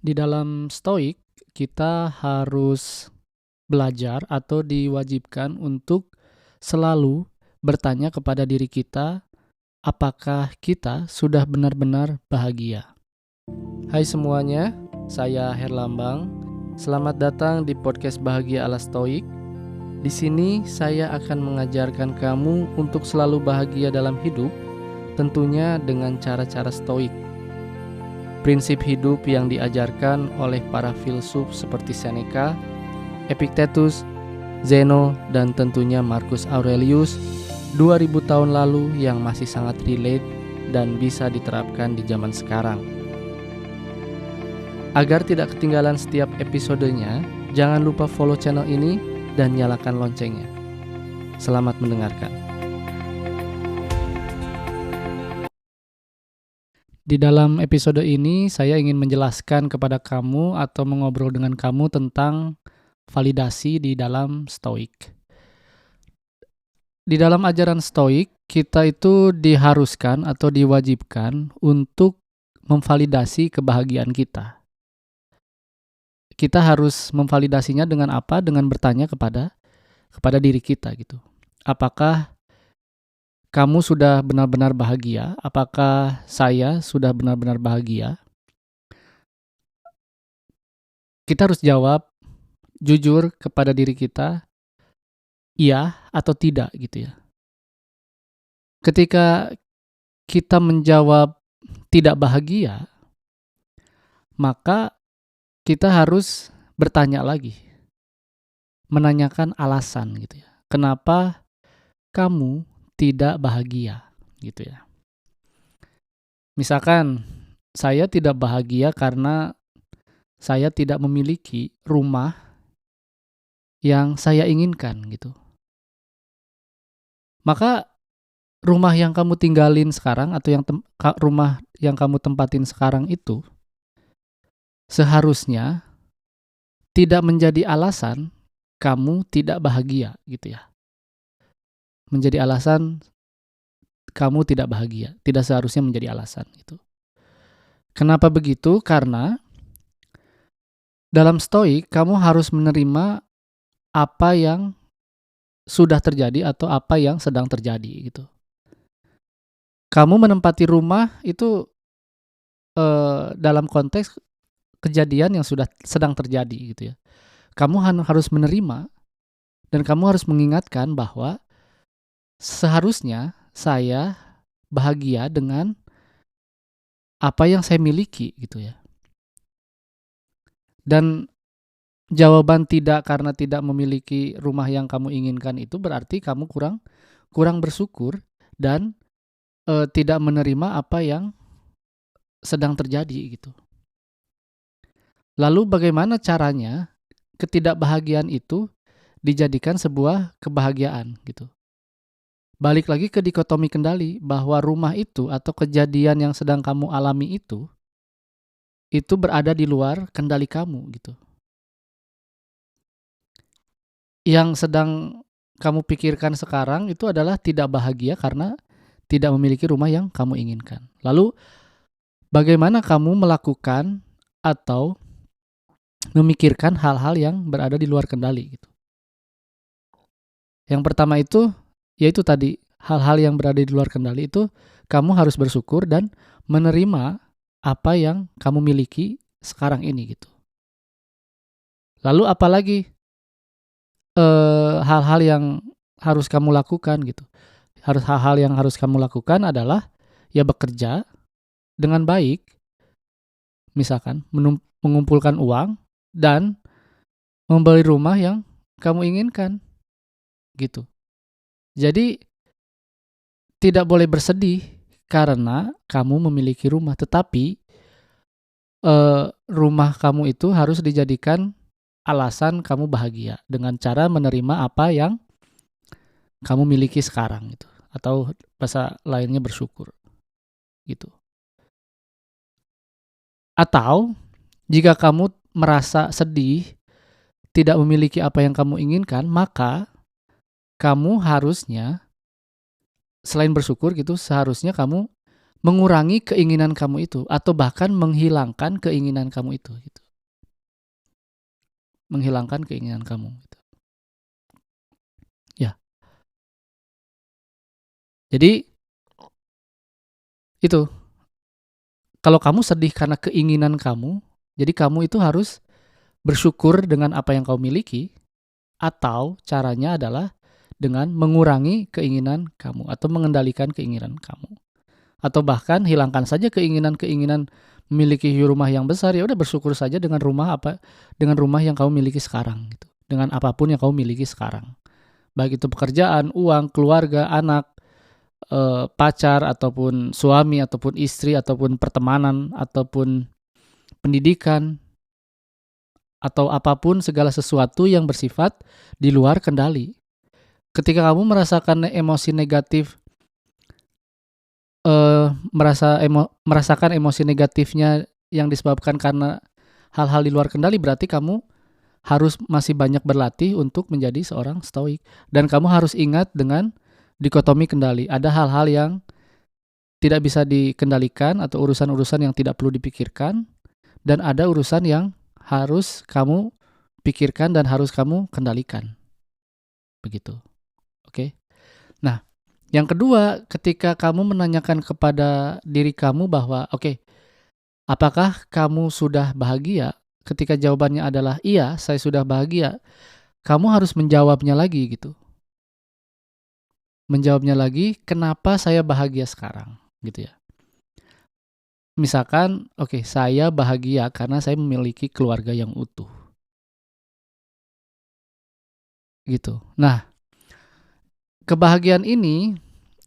Di dalam stoik, kita harus belajar atau diwajibkan untuk selalu bertanya kepada diri kita, apakah kita sudah benar-benar bahagia? Hai semuanya, saya Herlambang. Selamat datang di podcast Bahagia ala Stoik. Di sini saya akan mengajarkan kamu untuk selalu bahagia dalam hidup, tentunya dengan cara-cara stoik. Prinsip hidup yang diajarkan oleh para filsuf seperti Seneca, Epictetus, Zeno, dan tentunya Marcus Aurelius 2000 tahun lalu yang masih sangat relate dan bisa diterapkan di zaman sekarang. Agar tidak ketinggalan setiap episodenya, jangan lupa follow channel ini dan nyalakan loncengnya. Selamat mendengarkan. Di dalam episode ini, saya ingin menjelaskan kepada kamu atau mengobrol dengan kamu tentang validasi di dalam stoik. Di dalam ajaran stoik, kita itu diharuskan atau diwajibkan untuk memvalidasi kebahagiaan kita. Kita harus memvalidasinya dengan apa? Dengan bertanya kepada diri kita gitu. Apakah kamu sudah benar-benar bahagia? Apakah saya sudah benar-benar bahagia? Kita harus jawab jujur kepada diri kita, iya atau tidak gitu ya. Ketika kita menjawab tidak bahagia, maka kita harus bertanya lagi, menanyakan alasan gitu ya. Kenapa kamu tidak bahagia gitu ya. Misalkan saya tidak bahagia karena saya tidak memiliki rumah yang saya inginkan gitu. Maka rumah yang kamu tinggalin sekarang atau rumah yang kamu tempatin sekarang itu seharusnya tidak menjadi alasan kamu tidak bahagia gitu ya. Menjadi alasan kamu tidak bahagia, tidak seharusnya menjadi alasan itu. Kenapa begitu? Karena dalam stoik kamu harus menerima apa yang sudah terjadi atau apa yang sedang terjadi gitu. Kamu menempati rumah itu dalam konteks kejadian yang sudah sedang terjadi gitu ya. Kamu harus menerima dan kamu harus mengingatkan bahwa seharusnya saya bahagia dengan apa yang saya miliki gitu ya. Dan jawaban tidak karena tidak memiliki rumah yang kamu inginkan itu berarti kamu kurang bersyukur dan tidak menerima apa yang sedang terjadi gitu. Lalu bagaimana caranya ketidakbahagiaan itu dijadikan sebuah kebahagiaan gitu. Balik lagi ke dikotomi kendali bahwa rumah itu atau kejadian yang sedang kamu alami itu berada di luar kendali kamu gitu. Yang sedang kamu pikirkan sekarang itu adalah tidak bahagia karena tidak memiliki rumah yang kamu inginkan. Lalu bagaimana kamu melakukan atau memikirkan hal-hal yang berada di luar kendali gitu. Yang pertama itu yaitu tadi hal-hal yang berada di luar kendali itu kamu harus bersyukur dan menerima apa yang kamu miliki sekarang ini gitu. Lalu apalagi hal-hal yang harus kamu lakukan gitu. Hal-hal yang harus kamu lakukan adalah ya bekerja dengan baik, misalkan mengumpulkan uang dan membeli rumah yang kamu inginkan gitu. Jadi tidak boleh bersedih karena kamu memiliki rumah, tetapi rumah kamu itu harus dijadikan alasan kamu bahagia dengan cara menerima apa yang kamu miliki sekarang gitu, atau bahasa lainnya bersyukur gitu. Atau jika kamu merasa sedih, tidak memiliki apa yang kamu inginkan, maka kamu harusnya selain bersyukur gitu, seharusnya kamu mengurangi keinginan kamu itu atau bahkan menghilangkan keinginan kamu itu gitu. Menghilangkan keinginan kamu gitu. Ya. Jadi itu, kalau kamu sedih karena keinginan kamu, jadi kamu itu harus bersyukur dengan apa yang kau miliki, atau caranya adalah dengan mengurangi keinginan kamu atau mengendalikan keinginan kamu. Atau bahkan hilangkan saja keinginan-keinginan memiliki rumah yang besar, ya udah bersyukur saja dengan rumah yang kamu miliki sekarang gitu. Dengan apapun yang kamu miliki sekarang. Baik itu pekerjaan, uang, keluarga, anak, pacar ataupun suami ataupun istri ataupun pertemanan ataupun pendidikan atau apapun segala sesuatu yang bersifat di luar kendali. Ketika kamu merasakan emosi negatif, merasakan emosi negatifnya yang disebabkan karena hal-hal di luar kendali, berarti kamu harus masih banyak berlatih untuk menjadi seorang stoik. Dan kamu harus ingat dengan dikotomi kendali. Ada hal-hal yang tidak bisa dikendalikan atau urusan-urusan yang tidak perlu dipikirkan, dan ada urusan yang harus kamu pikirkan dan harus kamu kendalikan. Begitu. Oke. Nah, yang kedua, ketika kamu menanyakan kepada diri kamu bahwa, oke, apakah kamu sudah bahagia? Ketika jawabannya adalah iya, saya sudah bahagia. Kamu harus menjawabnya lagi gitu. Menjawabnya lagi, kenapa saya bahagia sekarang? Gitu ya. Misalkan, oke, saya bahagia karena saya memiliki keluarga yang utuh. Gitu. Nah, kebahagiaan ini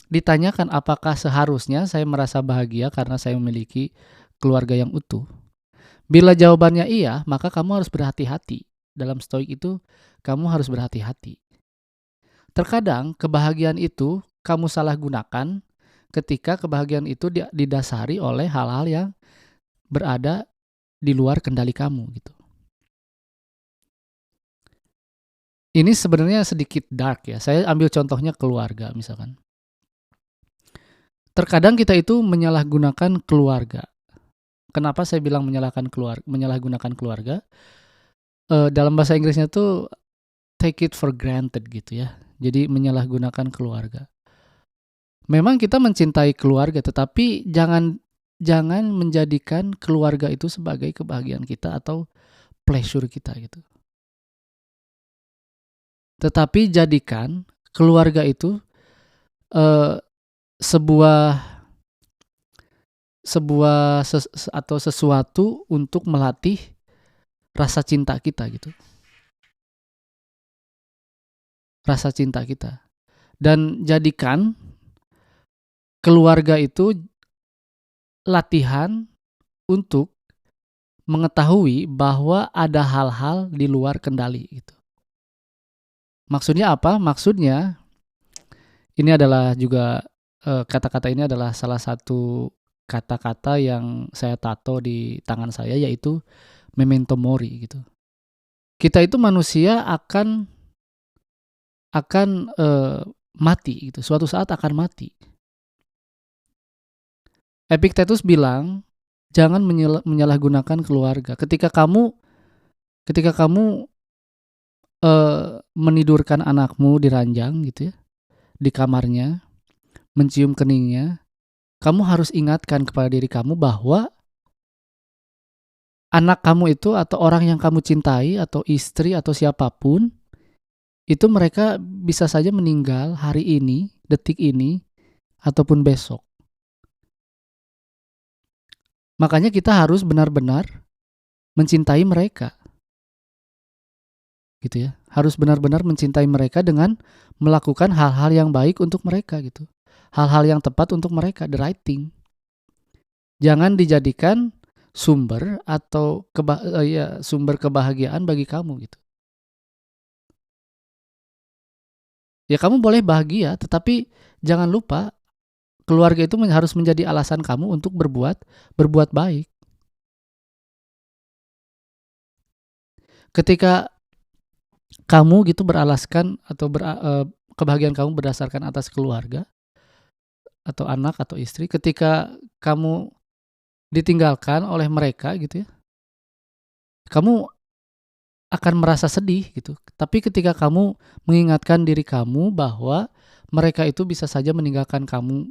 ditanyakan apakah seharusnya saya merasa bahagia karena saya memiliki keluarga yang utuh. Bila jawabannya iya, maka kamu harus berhati-hati. Dalam stoik itu, kamu harus berhati-hati. Terkadang kebahagiaan itu kamu salah gunakan ketika kebahagiaan itu didasari oleh hal-hal yang berada di luar kendali kamu gitu. Ini sebenarnya sedikit dark ya. Saya ambil contohnya keluarga misalkan. Terkadang kita itu menyalahgunakan keluarga. Kenapa saya bilang menyalahgunakan keluarga? Dalam bahasa Inggrisnya tuh take it for granted gitu ya. Jadi menyalahgunakan keluarga. Memang kita mencintai keluarga, tetapi jangan menjadikan keluarga itu sebagai kebahagiaan kita atau pleasure kita gitu. Tetapi jadikan keluarga itu sesuatu untuk melatih rasa cinta kita gitu. Rasa cinta kita. Dan jadikan keluarga itu latihan untuk mengetahui bahwa ada hal-hal di luar kendali gitu. Maksudnya apa? Maksudnya ini adalah juga kata-kata ini adalah salah satu kata-kata yang saya tato di tangan saya, yaitu memento mori gitu. Kita itu manusia akan mati gitu. Suatu saat akan mati. Epictetus bilang, jangan menyalahgunakan keluarga. Ketika kamu menidurkan anakmu di ranjang gitu ya, di kamarnya, mencium keningnya, kamu harus ingatkan kepada diri kamu bahwa anak kamu itu atau orang yang kamu cintai atau istri atau siapapun, itu mereka bisa saja meninggal hari ini, detik ini, ataupun besok. Makanya kita harus benar-benar mencintai mereka. Gitu ya. Harus benar-benar mencintai mereka dengan melakukan hal-hal yang baik untuk mereka gitu. Hal-hal yang tepat untuk mereka, the right thing. Jangan dijadikan sumber atau sumber kebahagiaan bagi kamu gitu. Ya kamu boleh bahagia, tetapi jangan lupa keluarga itu harus menjadi alasan kamu untuk berbuat baik. Ketika kamu gitu beralaskan atau kebahagiaan kamu berdasarkan atas keluarga, atau anak atau istri, ketika kamu ditinggalkan oleh mereka gitu ya, kamu akan merasa sedih gitu. Tapi ketika kamu mengingatkan diri kamu bahwa mereka itu bisa saja meninggalkan kamu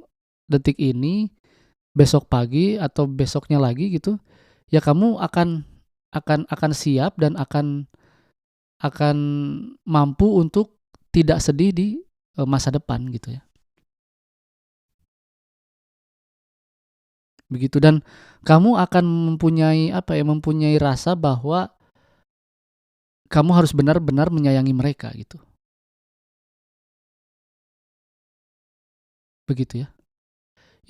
detik ini, besok pagi atau besoknya lagi gitu, ya kamu akan siap dan akan mampu untuk tidak sedih di masa depan gitu ya. Begitu, dan kamu akan mempunyai mempunyai rasa bahwa kamu harus benar-benar menyayangi mereka gitu. Begitu ya.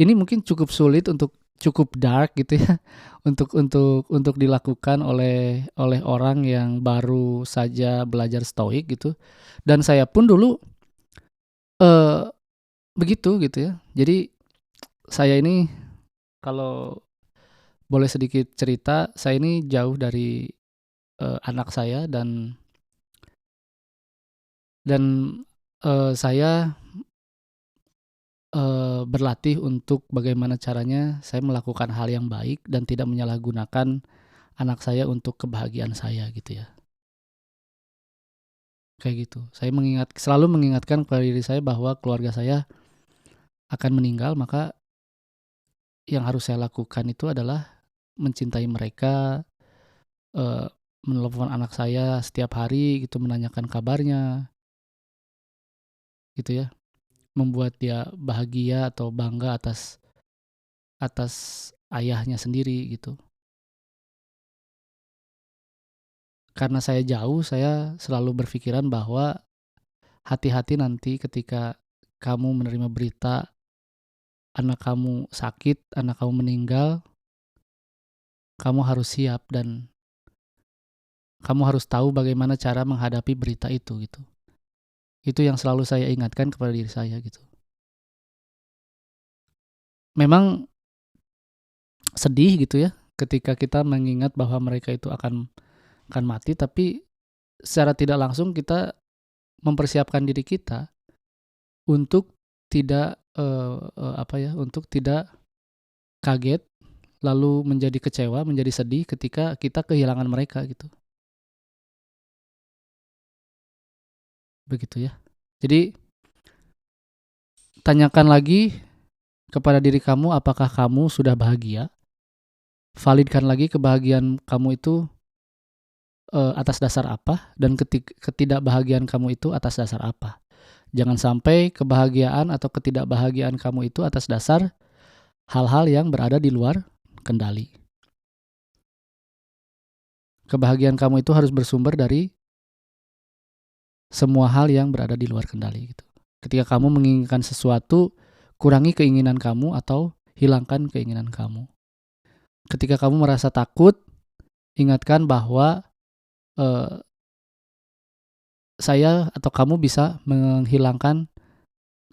Ini mungkin cukup sulit cukup dark gitu ya untuk dilakukan oleh orang yang baru saja belajar stoik gitu. Dan saya pun dulu eh begitu gitu ya. Jadi saya ini, kalau boleh sedikit cerita, saya ini jauh dari anak saya dan saya berlatih untuk bagaimana caranya saya melakukan hal yang baik dan tidak menyalahgunakan anak saya untuk kebahagiaan saya gitu ya. Kayak gitu. Saya selalu mengingatkan kepada diri saya bahwa keluarga saya akan meninggal, maka yang harus saya lakukan itu adalah mencintai mereka, eee, menelepon anak saya setiap hari gitu, menanyakan kabarnya gitu ya, membuat dia bahagia atau bangga atas atas ayahnya sendiri gitu. Karena saya jauh, saya selalu berpikiran bahwa hati-hati nanti ketika kamu menerima berita anak kamu sakit, anak kamu meninggal, kamu harus siap dan kamu harus tahu bagaimana cara menghadapi berita itu gitu. Itu yang selalu saya ingatkan kepada diri saya gitu. Memang sedih gitu ya ketika kita mengingat bahwa mereka itu akan mati, tapi secara tidak langsung kita mempersiapkan diri kita untuk tidak untuk tidak kaget lalu menjadi kecewa, menjadi sedih ketika kita kehilangan mereka gitu. Begitu ya. Jadi tanyakan lagi kepada diri kamu apakah kamu sudah bahagia. Validkan lagi kebahagiaan kamu itu atas dasar apa, dan ketidakbahagiaan kamu itu atas dasar apa. Jangan sampai kebahagiaan atau ketidakbahagiaan kamu itu atas dasar hal-hal yang berada di luar kendali. Kebahagiaan kamu itu harus bersumber dari semua hal yang berada di luar kendali gitu. Ketika kamu menginginkan sesuatu, kurangi keinginan kamu atau hilangkan keinginan kamu. Ketika kamu merasa takut, ingatkan bahwa saya atau kamu bisa menghilangkan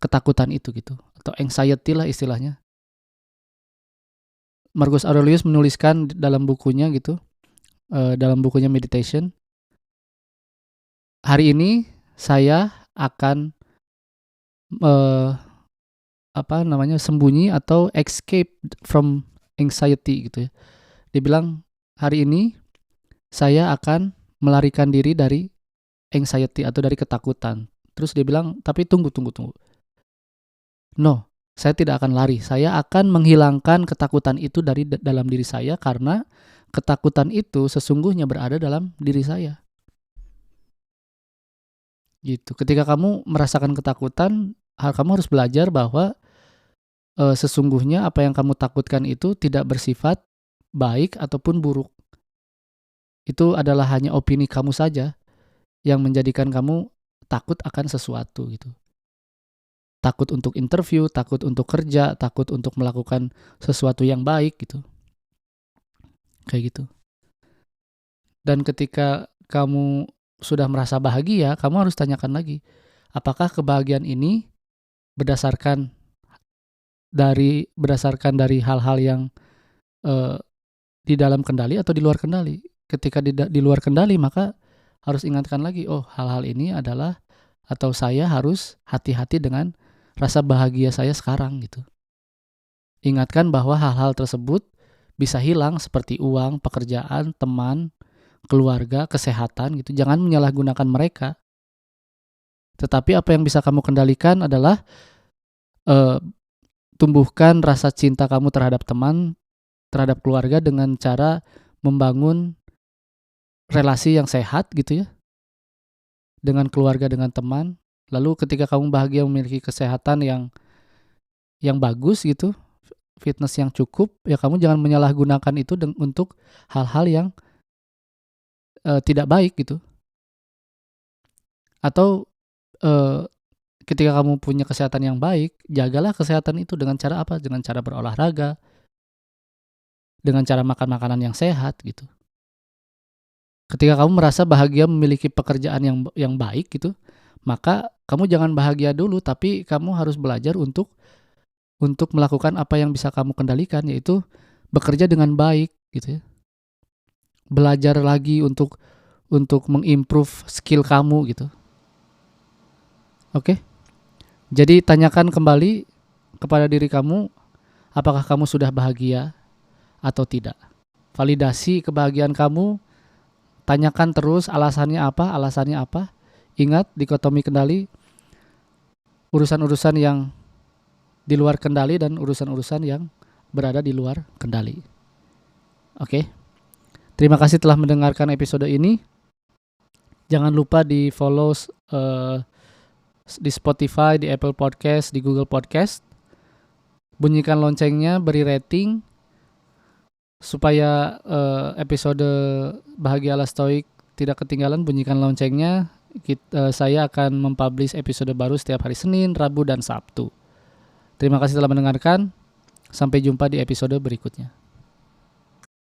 ketakutan itu gitu, atau anxiety lah istilahnya. Marcus Aurelius menuliskan dalam bukunya gitu, dalam bukunya Meditation, hari ini saya akan sembunyi atau escape from anxiety gitu ya. Dia bilang hari ini saya akan melarikan diri dari anxiety atau dari ketakutan. Terus dia bilang, tapi tunggu. No, saya tidak akan lari. Saya akan menghilangkan ketakutan itu dari dalam diri saya karena ketakutan itu sesungguhnya berada dalam diri saya. Gitu. Ketika kamu merasakan ketakutan, kamu harus belajar bahwa sesungguhnya apa yang kamu takutkan itu tidak bersifat baik ataupun buruk. Itu adalah hanya opini kamu saja yang menjadikan kamu takut akan sesuatu gitu. Takut untuk interview, takut untuk kerja, takut untuk melakukan sesuatu yang baik gitu. Kayak gitu. Dan ketika kamu sudah merasa bahagia, kamu harus tanyakan lagi, apakah kebahagiaan ini berdasarkan dari hal-hal yang di dalam kendali atau di luar kendali. Ketika di luar kendali, maka harus ingatkan lagi, oh hal-hal ini adalah, atau saya harus hati-hati dengan rasa bahagia saya sekarang gitu. Ingatkan bahwa hal-hal tersebut bisa hilang seperti uang, pekerjaan, teman, keluarga, kesehatan gitu. Jangan menyalahgunakan mereka. Tetapi apa yang bisa kamu kendalikan adalah tumbuhkan rasa cinta kamu terhadap teman, terhadap keluarga dengan cara membangun relasi yang sehat gitu ya, dengan keluarga, dengan teman. Lalu ketika kamu bahagia memiliki kesehatan yang bagus gitu, fitness yang cukup, ya kamu jangan menyalahgunakan itu untuk hal-hal yang tidak baik gitu. Atau ketika kamu punya kesehatan yang baik, jagalah kesehatan itu dengan cara apa? Dengan cara berolahraga, dengan cara makan makanan yang sehat gitu. Ketika kamu merasa bahagia memiliki pekerjaan yang baik gitu, maka kamu jangan bahagia dulu, tapi kamu harus belajar untuk melakukan apa yang bisa kamu kendalikan, yaitu bekerja dengan baik gitu ya. Belajar lagi untuk mengimprove skill kamu gitu. Oke? Jadi tanyakan kembali kepada diri kamu, apakah kamu sudah bahagia atau tidak. Validasi kebahagiaan kamu, tanyakan terus alasannya apa. Ingat, dikotomi kendali, urusan-urusan yang di luar kendali dan urusan-urusan yang berada di luar kendali. Oke. Terima kasih telah mendengarkan episode ini. Jangan lupa di follow di Spotify, di Apple Podcast, di Google Podcast. Bunyikan loncengnya, beri rating supaya episode Bahagia ala Stoik tidak ketinggalan. Bunyikan loncengnya. Saya akan mempublish episode baru setiap hari Senin, Rabu, dan Sabtu. Terima kasih telah mendengarkan. Sampai jumpa di episode berikutnya.